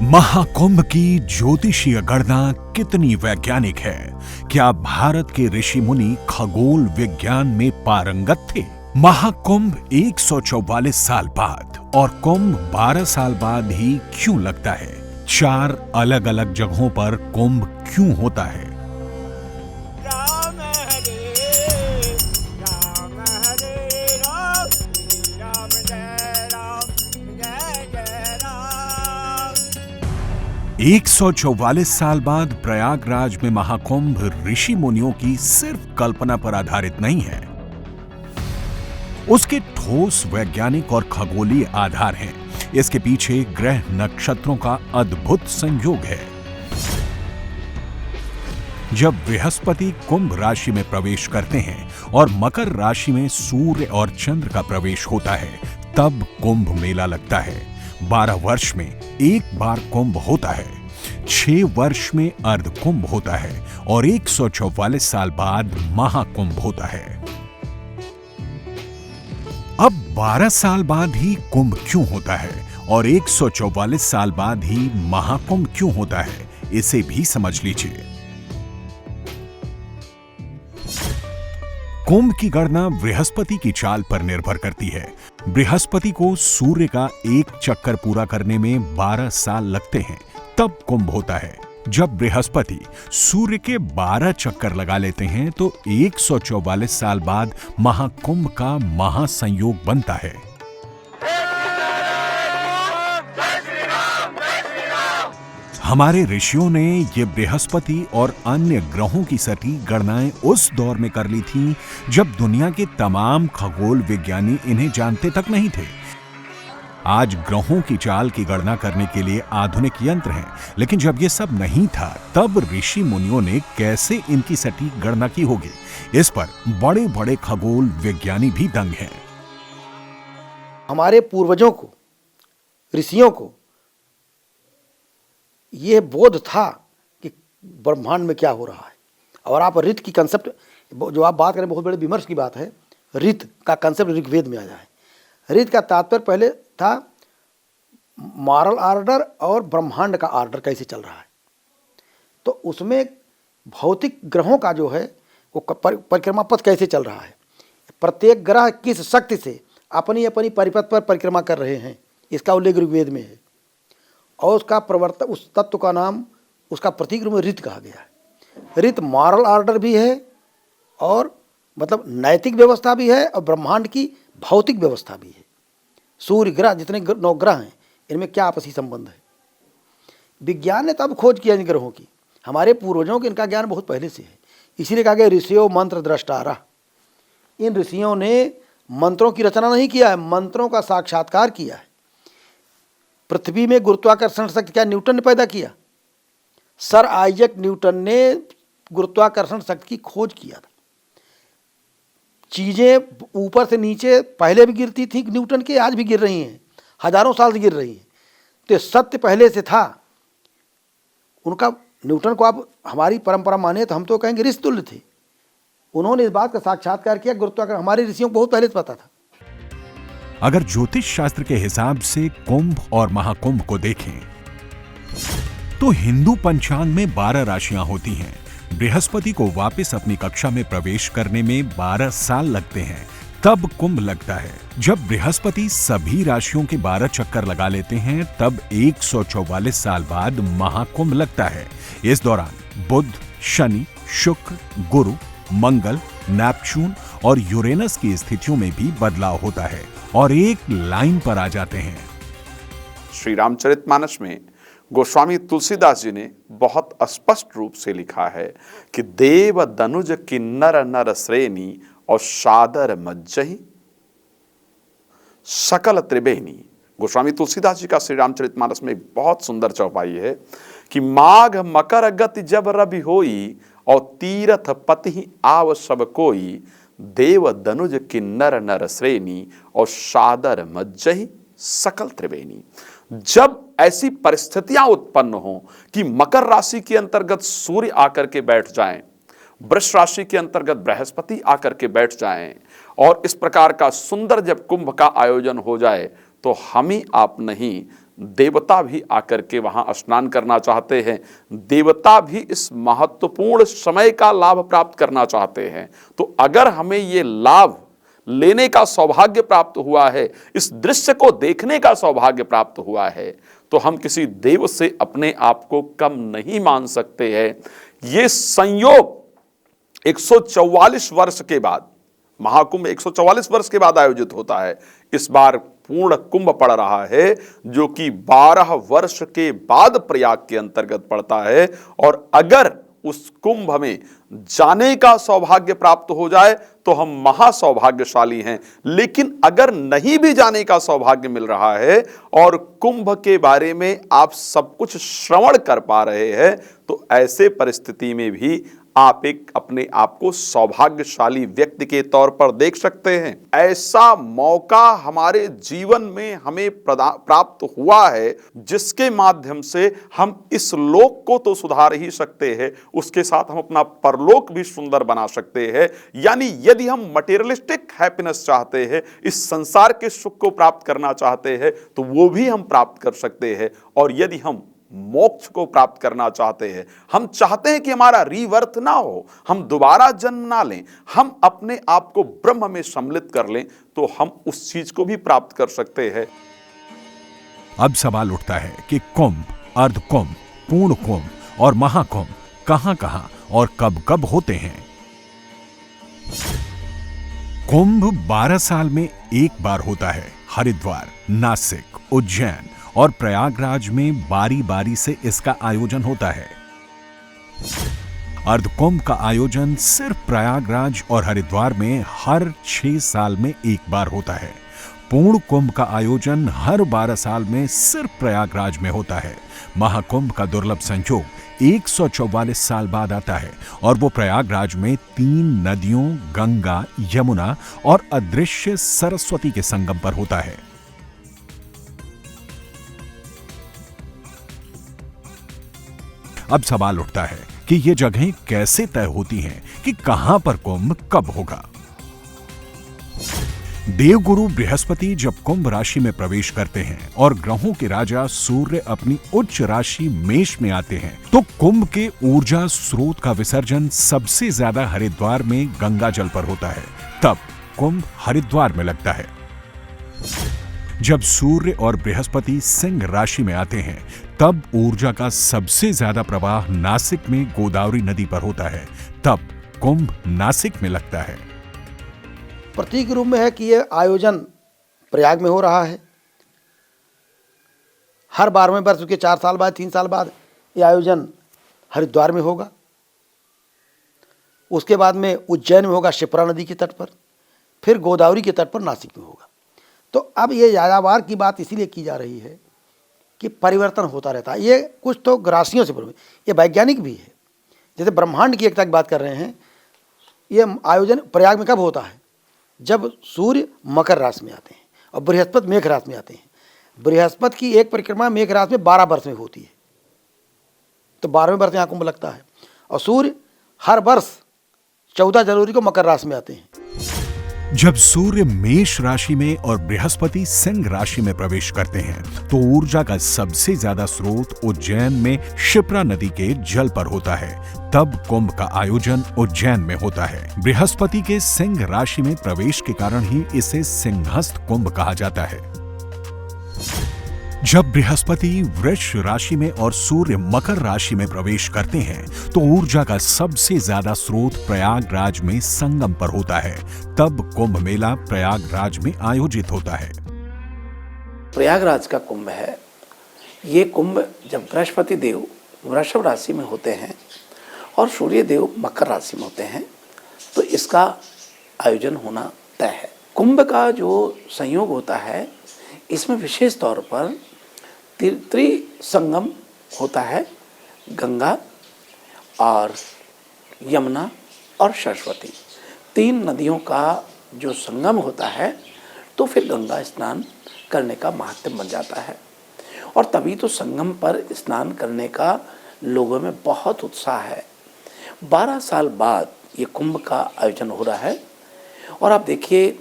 महाकुंभ की ज्योतिषीय गणना कितनी वैज्ञानिक है? क्या भारत के ऋषि मुनि खगोल विज्ञान में पारंगत थे? महाकुंभ 144 साल बाद और कुंभ 12 साल बाद ही क्यों लगता है? 4 अलग अलग जगहों पर कुंभ क्यों होता है? राम हरे राम हरे राम राम जय राम जय जय राम। 144 साल बाद प्रयागराज में महाकुंभ ऋषि मुनियों की सिर्फ कल्पना पर आधारित नहीं है, उसके ठोस वैज्ञानिक और खगोलीय आधार हैं। इसके पीछे ग्रह नक्षत्रों का अद्भुत संयोग है। जब बृहस्पति कुंभ राशि में प्रवेश करते हैं और मकर राशि में सूर्य और चंद्र का प्रवेश होता है, तब कुंभ मेला लगता है। 12 वर्ष में एक बार कुंभ होता है, 6 वर्ष में अर्ध कुंभ होता है और 144 साल बाद महाकुंभ होता है। अब 12 साल बाद ही कुंभ क्यों होता है और 144 साल बाद ही महाकुंभ क्यों होता है, इसे भी समझ लीजिए। कुंभ की गणना बृहस्पति की चाल पर निर्भर करती है। बृहस्पति को सूर्य का एक चक्कर पूरा करने में 12 साल लगते हैं, तब कुंभ होता है। जब बृहस्पति सूर्य के 12 चक्कर लगा लेते हैं तो 144 साल बाद महाकुंभ का महासंयोग बनता है। हमारे ऋषियों ने ये बृहस्पति और अन्य ग्रहों की सटीक गणनाएं उस दौर में कर ली थीं जब दुनिया के तमाम खगोल विज्ञानी इन्हें जानते तक नहीं थे। आज ग्रहों की चाल की गणना करने के लिए आधुनिक यंत्र हैं, लेकिन जब ये सब नहीं था तब ऋषि मुनियों ने कैसे इनकी सटीक गणना की होगी, इस पर बड़े बड़े खगोल विज्ञानी भी दंग हैं। हमारे पूर्वजों को, ऋषियों को यह बोध था कि ब्रह्मांड में क्या हो रहा है। और आप ऋत की कंसेप्ट जो आप बात करें, बहुत बड़े विमर्श की बात है। ऋत का कंसेप्ट ऋग्वेद में आ जाए। ऋत का तात्पर्य पहले था मॉरल ऑर्डर और ब्रह्मांड का ऑर्डर कैसे चल रहा है। तो उसमें भौतिक ग्रहों का जो है वो परिक्रमा पथ कैसे चल रहा है, प्रत्येक ग्रह किस शक्ति से अपनी अपनी परिपथ पर परिक्रमा कर रहे हैं, इसका उल्लेख ऋग्वेद में है। और उसका प्रवर्तक, उस तत्व का नाम, उसका प्रतीक रूप में ऋत कहा गया है। ऋत मॉरल ऑर्डर भी है और मतलब नैतिक व्यवस्था भी है और ब्रह्मांड की भौतिक व्यवस्था भी है। सूर्य ग्रह, जितने 9 ग्रह हैं, इनमें क्या आपसी संबंध है। विज्ञान ने तब खोज किया इन ग्रहों की। हमारे पूर्वजों को इनका ज्ञान बहुत पहले से है। इसीलिए कहा गया ऋषियों मंत्र द्रष्टारा। इन ऋषियों ने मंत्रों की रचना नहीं किया है, मंत्रों का साक्षात्कार किया है। पृथ्वी में गुरुत्वाकर्षण शक्ति क्या न्यूटन ने पैदा किया? सर आइजैक न्यूटन ने गुरुत्वाकर्षण शक्ति की खोज किया था। चीज़ें ऊपर से नीचे पहले भी गिरती थी न्यूटन के, आज भी गिर रही हैं, हजारों साल से गिर रही हैं। तो सत्य पहले से था उनका। न्यूटन को आप हमारी परंपरा माने तो हम तो कहेंगे ऋषि तुल्य थे। उन्होंने इस बात का साक्षात्कार किया। गुरुत्वाकर्षण हमारे ऋषियों को बहुत पहले से पता था। अगर ज्योतिष शास्त्र के हिसाब से कुंभ और महाकुंभ को देखें तो हिंदू पंचांग में 12 राशियां होती हैं। बृहस्पति को वापस अपनी कक्षा में प्रवेश करने में 12 साल लगते हैं, तब कुंभ लगता है। जब बृहस्पति सभी राशियों के 12 चक्कर लगा लेते हैं, तब 144 साल बाद महाकुंभ लगता है। इस दौरान बुध, शनि, शुक्र, गुरु, मंगल, नेपच्यून और यूरेनस की स्थितियों में भी बदलाव होता है और एक लाइन पर आ जाते हैं। श्री रामचरितमानस में गोस्वामी तुलसीदास जी ने बहुत स्पष्ट रूप से लिखा है कि देव दनुज किन्नर नर श्रेणी और सादर मज्जहि सकल त्रिवेणी। गोस्वामी तुलसीदास जी का श्री रामचरितमानस में एक बहुत सुंदर चौपाई है कि माघ मकर गति जब रवि होई और तीरथ पति आव सब कोई, देव दनुज किन्नर नर श्रेणी और सादर मज्जहि सकल त्रिवेणी। जब ऐसी परिस्थितियां उत्पन्न हो कि मकर राशि के अंतर्गत सूर्य आकर के बैठ जाएं, वृष राशि के अंतर्गत बृहस्पति आकर के बैठ जाएं और इस प्रकार का सुंदर जब कुंभ का आयोजन हो जाए, तो हम ही आप नहीं देवता भी आकर के वहाँ स्नान करना चाहते हैं, देवता भी इस महत्वपूर्ण समय का लाभ प्राप्त करना चाहते हैं। तो अगर हमें ये लाभ लेने का सौभाग्य प्राप्त हुआ है, इस दृश्य को देखने का सौभाग्य प्राप्त हुआ है, तो हम किसी देव से अपने आप को कम नहीं मान सकते हैं। ये संयोग 144 वर्ष के बाद, महाकुंभ 144 वर्ष के बाद आयोजित होता है। इस बार पूर्ण कुंभ पड़ रहा है, जो कि 12 वर्ष के बाद प्रयाग के अंतर्गत पड़ता है। और अगर उस कुंभ में जाने का सौभाग्य प्राप्त हो जाए तो हम महासौभाग्यशाली हैं। लेकिन अगर नहीं भी जाने का सौभाग्य मिल रहा है और कुंभ के बारे में आप सब कुछ श्रवण कर पा रहे हैं, तो ऐसे परिस्थिति में भी आप एक अपने आप को सौभाग्यशाली व्यक्ति के तौर पर देख सकते हैं। ऐसा मौका हमारे जीवन में हमें प्राप्त हुआ है, जिसके माध्यम से हम इस लोक को तो सुधार ही सकते हैं, उसके साथ हम अपना परलोक भी सुंदर बना सकते हैं। यानी यदि हम मटेरियलिस्टिक हैप्पीनेस चाहते हैं, इस संसार के सुख को प्राप्त करना चाहते हैं, तो वो भी हम प्राप्त कर सकते हैं। और यदि हम मोक्ष को प्राप्त करना चाहते हैं, हम चाहते हैं कि हमारा रीबर्थ ना हो, हम दोबारा जन्म ना लें, हम अपने आप को ब्रह्म में सम्मिलित कर लें, तो हम उस चीज को भी प्राप्त कर सकते हैं। अब सवाल उठता है कि कुंभ, अर्ध कुंभ, पूर्ण कुंभ और महाकुंभ कहां-कहां और कब-कब होते हैं। कुंभ 12 साल में एक बार होता है। हरिद्वार, नासिक, उज्जैन और प्रयागराज में बारी बारी से इसका आयोजन होता है। अर्धकुंभ का आयोजन सिर्फ प्रयागराज और हरिद्वार में हर 6 साल में एक बार होता है। पूर्ण कुंभ का आयोजन हर 12 साल में सिर्फ प्रयागराज में होता है। महाकुंभ का दुर्लभ संयोग 144 साल बाद आता है और वो प्रयागराज में 3 नदियों गंगा, यमुना और अदृश्य सरस्वती के संगम पर होता है। अब सवाल उठता है कि ये जगहें कैसे तय होती हैं कि कहां पर कुंभ कब होगा। देवगुरु बृहस्पति जब कुंभ राशि में प्रवेश करते हैं और ग्रहों के राजा सूर्य अपनी उच्च राशि मेष में आते हैं, तो कुंभ के ऊर्जा स्रोत का विसर्जन सबसे ज्यादा हरिद्वार में गंगा जल पर होता है। तब कुंभ हरिद्वार में लगता है। जब सूर्य और बृहस्पति सिंह राशि में आते हैं, तब ऊर्जा का सबसे ज्यादा प्रवाह नासिक में गोदावरी नदी पर होता है। तब कुंभ नासिक में लगता है। प्रतीक रूप में है कि यह आयोजन प्रयाग में हो रहा है। हर 12वें वर्ष के 4 साल बाद, 3 साल बाद यह आयोजन हरिद्वार में होगा। उसके बाद में उज्जैन में होगा, शिप्रा नदी के तट पर, फिर गोदावरी के तट पर नासिक में होगा। तो अब ये यायावार की बात इसीलिए की जा रही है कि परिवर्तन होता रहता है। ये कुछ तो राशियों से ये वैज्ञानिक भी है। जैसे ब्रह्मांड की एकता की बात कर रहे हैं, ये आयोजन प्रयाग में कब होता है? जब सूर्य मकर राशि में आते हैं और बृहस्पति मेघ राशि में आते हैं। बृहस्पति की एक परिक्रमा मेघ राशि में 12 वर्ष में होती है, तो 12वें वर्ष यहाँ कुंभ लगता है। और सूर्य हर वर्ष 14 जनवरी को मकर राशि में आते हैं। जब सूर्य मेष राशि में और बृहस्पति सिंह राशि में प्रवेश करते हैं, तो ऊर्जा का सबसे ज्यादा स्रोत उज्जैन में शिप्रा नदी के जल पर होता है। तब कुंभ का आयोजन उज्जैन में होता है। बृहस्पति के सिंह राशि में प्रवेश के कारण ही इसे सिंहस्थ कुंभ कहा जाता है। जब बृहस्पति वृष राशि में और सूर्य मकर राशि में प्रवेश करते हैं, तो ऊर्जा का सबसे ज्यादा स्रोत प्रयागराज में संगम पर होता है। तब कुंभ मेला प्रयागराज में आयोजित होता है। प्रयागराज का कुंभ है। ये कुंभ जब बृहस्पति देव वृषभ राशि में होते हैं और सूर्य देव मकर राशि में होते हैं, तो इसका आयोजन होना तय है। कुंभ का जो संयोग होता है, इसमें विशेष तौर पर त्रिसंगम होता है। गंगा और यमुना और सरस्वती 3 नदियों का जो संगम होता है, तो फिर गंगा स्नान करने का महात्म बन जाता है। और तभी तो संगम पर स्नान करने का लोगों में बहुत उत्साह है। 12 साल बाद ये कुंभ का आयोजन हो रहा है। और आप देखिए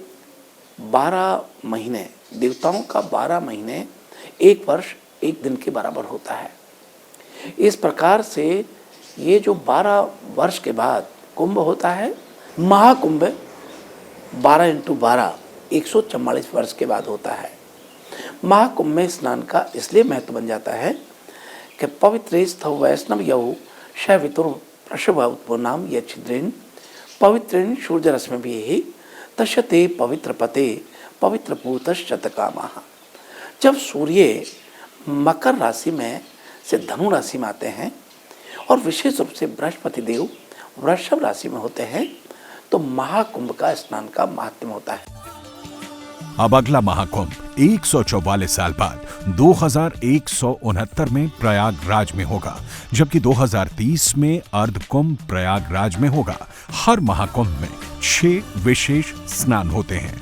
12 महीने, देवताओं का 12 महीने, एक वर्ष एक दिन के बराबर होता है। इस प्रकार से ये जो 12 वर्ष के बाद कुंभ होता है, महाकुंभ 12 × 12 144 वर्ष के बाद होता है। महाकुंभ में स्नान का इसलिए महत्व बन जाता है कि पवित्र स्थव वैष्णव यौ शैवितुर प्रशभ नाम ये छिद्रेन पवित्रेण सूर्य रश्मि भी ही तस्यते पवित्र पते पवित्र पूतश्चतकामा। जब सूर्य मकर राशि में से धनु राशि में आते हैं और विशेष रूप से बृहस्पति देव वृषभ राशि में होते हैं तो महाकुंभ का स्नान का महात्म्य होता है। अब अगला महाकुंभ 144 साल बाद 2169 में प्रयागराज में होगा, जबकि 2030 में अर्धकुंभ प्रयागराज में होगा। हर महाकुंभ में 6 विशेष स्नान होते हैं।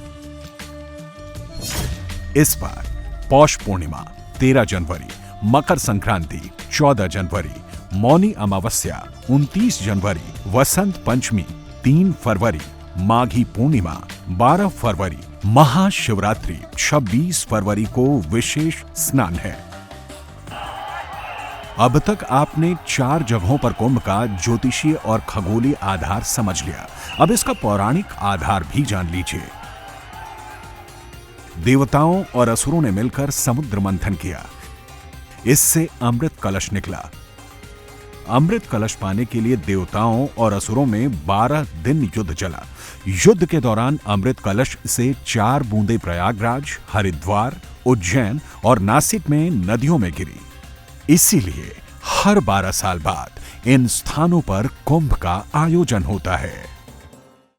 इस बार पौष पूर्णिमा 13 जनवरी, मकर संक्रांति 14 जनवरी, मौनी अमावस्या 29 जनवरी, वसंत पंचमी 3 फरवरी, माघी पूर्णिमा 12 फरवरी, महाशिवरात्रि 26 फरवरी को विशेष स्नान है। अब तक आपने 4 जगहों पर कुंभ का ज्योतिषीय और खगोलीय आधार समझ लिया। अब इसका पौराणिक आधार भी जान लीजिए। देवताओं और असुरों ने मिलकर समुद्र मंथन किया, इससे अमृत कलश निकला। अमृत कलश पाने के लिए देवताओं और असुरों में 12 दिन युद्ध चला। युद्ध के दौरान अमृत कलश से 4 बूंदें प्रयागराज, हरिद्वार, उज्जैन और नासिक में नदियों में गिरी। इसीलिए हर 12 साल बाद इन स्थानों पर कुंभ का आयोजन होता है।